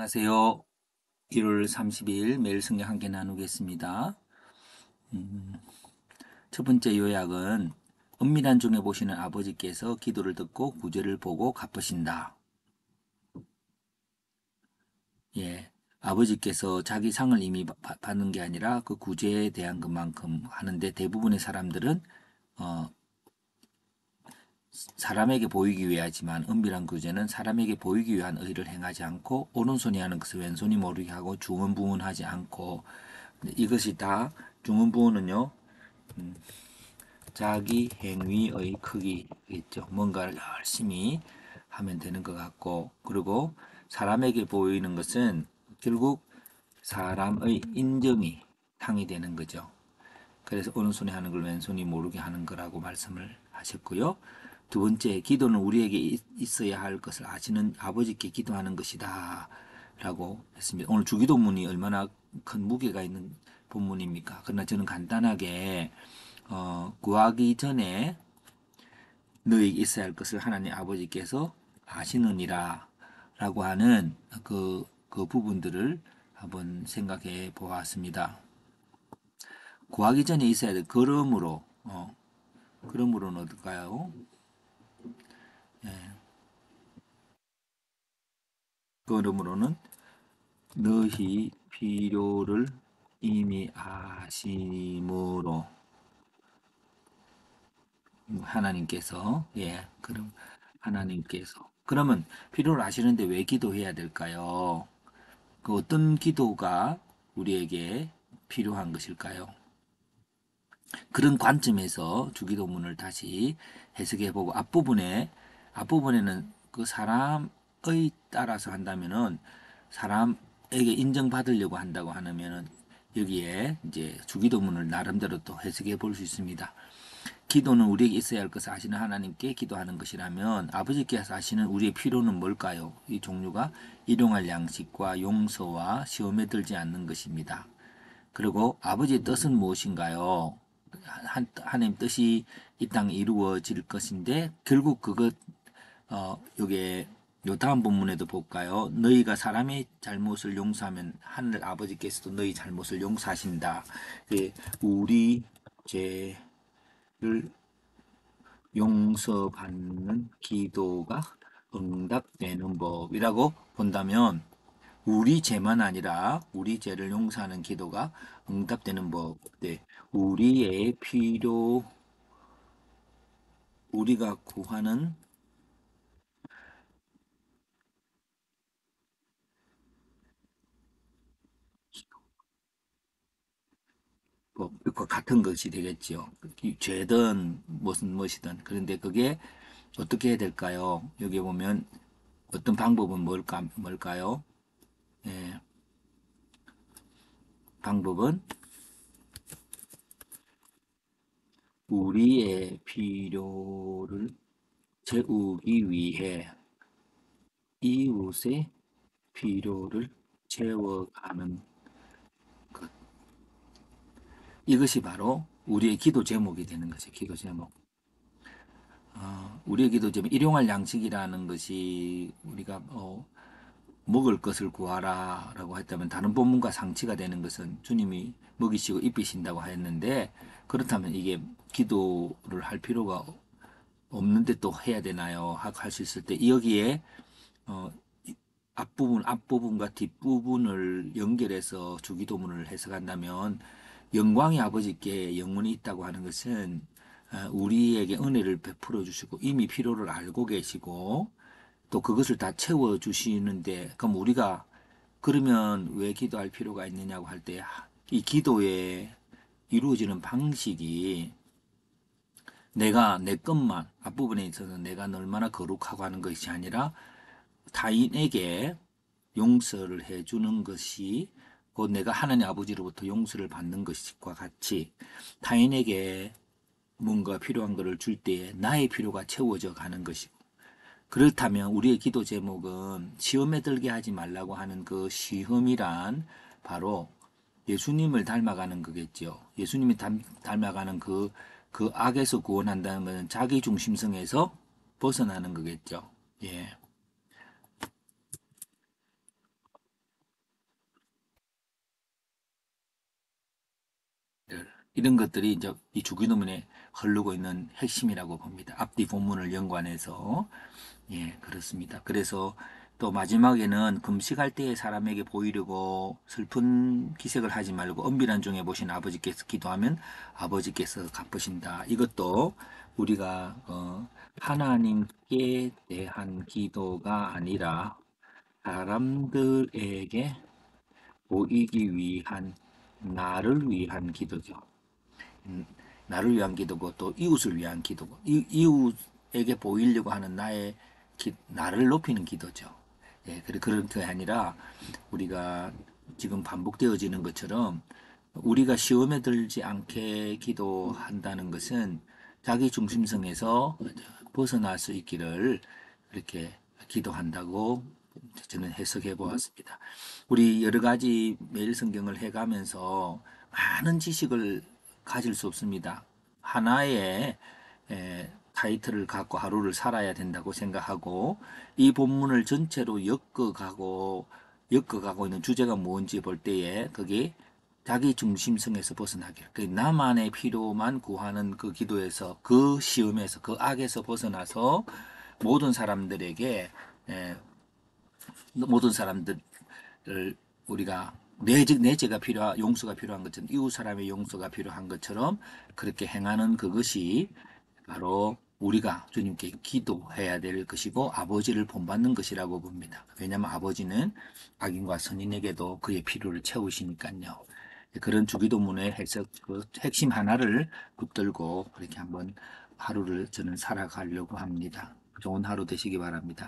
안녕하세요. 1월 30일 매일 성경 함께 나누겠습니다. 첫 번째 요약은 은밀한 중에 보시는 아버지께서 기도를 듣고 구제를 보고 갚으신다. 예, 아버지께서 자기 상을 이미 받는 게 아니라 그 구제에 대한 것만큼 하는데 대부분의 사람들은 어, 사람에게 보이기 위하지만 은밀한 구제는 사람에게 보이기 위한 의를 행하지 않고 오른손이 하는 것을 왼손이 모르게 하고 중언부언하지 않고 이것이 다 중언부언은요 자기 행위의 크기겠죠. 뭔가를 열심히 하면 되는 것 같고 그리고 사람에게 보이는 것은 결국 사람의 인정이 탕이 되는 거죠. 그래서 오른손이 하는 걸 왼손이 모르게 하는 거라고 말씀을 하셨고요. 두 번째, 기도는 우리에게 있어야 할 것을 아시는 아버지께 기도하는 것이다 라고 했습니다. 오늘 주기도문이 얼마나 큰 무게가 있는 본문입니까? 그러나 저는 간단하게 구하기 전에 너에게 있어야 할 것을 하나님 아버지께서 아시느니라 라고 하는 그 부분들을 한번 생각해 보았습니다. 구하기 전에 있어야 될 그러므로는 어떨까요? 그러므로는 너희 필요를 이미 아심으로 하나님께서 그럼 하나님께서 그러면 필요를 아시는데 왜 기도해야 될까요? 그 어떤 기도가 우리에게 필요한 것일까요? 그런 관점에서 주기도문을 다시 해석해보고 앞부분에는 그 사람의 따라서 한다면은 사람에게 인정받으려고 한다고 하면은 여기에 이제 주기도문을 나름대로 또 해석해 볼 수 있습니다. 기도는 우리에게 있어야 할 것을 아시는 하나님께 기도하는 것이라면 아버지께서 아시는 우리의 필요는 뭘까요? 이 종류가 일용할 양식과 용서와 시험에 들지 않는 것입니다. 그리고 아버지의 뜻은 무엇인가요? 하나님 뜻이 이 땅에 이루어질 것인데 결국 그것 요게 요 다음 본문에도 볼까요? 너희가 사람의 잘못을 용서하면 하늘 아버지께서도 너희 잘못을 용서하신다. 우리 죄를 용서받는 기도가 응답되는 법이라고 본다면 우리 죄만 아니라 우리 죄를 용서하는 기도가 응답되는 법. 네. 우리의 필요, 우리가 구하는 법과 같은 것이 되겠지요. 죄든 무슨 무엇이든. 그런데 그게 어떻게 해야 될까요? 여기 보면 어떤 방법은 뭘까요? 예, 방법은 우리의 필요를 채우기 위해 이웃의 필요를 채워가는 것. 이것이 바로 우리의 기도 제목이 되는 것이에요. 기도 제목. 우리의 기도 제목, 일용할 양식이라는 것이 우리가 먹을 것을 구하라 라고 했다면 다른 본문과 상치가 되는 것은 주님이 먹이시고 입히신다고 했는데 그렇다면 이게 기도를 할 필요가 없는데 또 해야 되나요? 하고 할 수 있을 때 여기에 어, 앞부분과 뒷부분을 연결해서 주기도문을 해석한다면 영광의 아버지께 영혼이 있다고 하는 것은 우리에게 은혜를 베풀어 주시고 이미 필요를 알고 계시고 또 그것을 다 채워 주시는데 그럼 우리가 그러면 왜 기도할 필요가 있느냐고 할 때 이 기도에 이루어지는 방식이 내가 내 것만 앞부분에 있어서 내가 얼마나 거룩하고 하는 것이 아니라 타인에게 용서를 해주는 것이 곧 내가 하나님 아버지로부터 용서를 받는 것과 같이 타인에게 뭔가 필요한 것을 줄 때에 나의 필요가 채워져 가는 것이고 그렇다면 우리의 기도 제목은 시험에 들게 하지 말라고 하는 그 시험이란 바로 예수님을 닮아가는 거겠죠. 예수님이 닮아가는 그 악에서 구원한다는 것은 자기 중심성에서 벗어나는 거겠죠. 예. 이런 것들이 이제 이 주기도문에 흐르고 있는 핵심이라고 봅니다. 앞뒤 본문을 연관해서. 예, 그렇습니다. 그래서 또 마지막에는 금식할 때에 사람에게 보이려고 슬픈 기색을 하지 말고 은밀한 중에 보신 아버지께서 기도하면 아버지께서 갚으신다. 이것도 우리가 하나님께 대한 기도가 아니라 사람들에게 보이기 위한 나를 위한 기도죠. 음, 나를 위한 기도고 또 이웃을 위한 기도고 이웃에게 보이려고 하는 나를 높이는 기도죠. 예, 그런 게 아니라 우리가 지금 반복되어지는 것처럼 우리가 시험에 들지 않게 기도한다는 것은 자기 중심성에서 벗어날 수 있기를 그렇게 기도한다고 저는 해석해 보았습니다. 우리 여러 가지 매일 성경을 해가면서 많은 지식을 가질 수 없습니다. 하나의 타이틀을 갖고 하루를 살아야 된다고 생각하고 이 본문을 전체로 엮어가고 있는 주제가 뭔지 볼 때에 그게 자기 중심성에서 벗어나길, 그 나만의 필요만 구하는 그 기도에서, 그 시험에서, 그 악에서 벗어나서 모든 사람들에게 모든 사람들을 우리가 내 죄가 용서가 필요한 것처럼 이웃 사람의 용서가 필요한 것처럼 그렇게 행하는 그것이 바로 우리가 주님께 기도해야 될 것이고 아버지를 본받는 것이라고 봅니다. 왜냐하면 아버지는 악인과 선인에게도 그의 필요를 채우시니까요. 그런 주기도문의 해석, 그 핵심 하나를 붙들고 그렇게 한번 하루를 저는 살아가려고 합니다. 좋은 하루 되시기 바랍니다.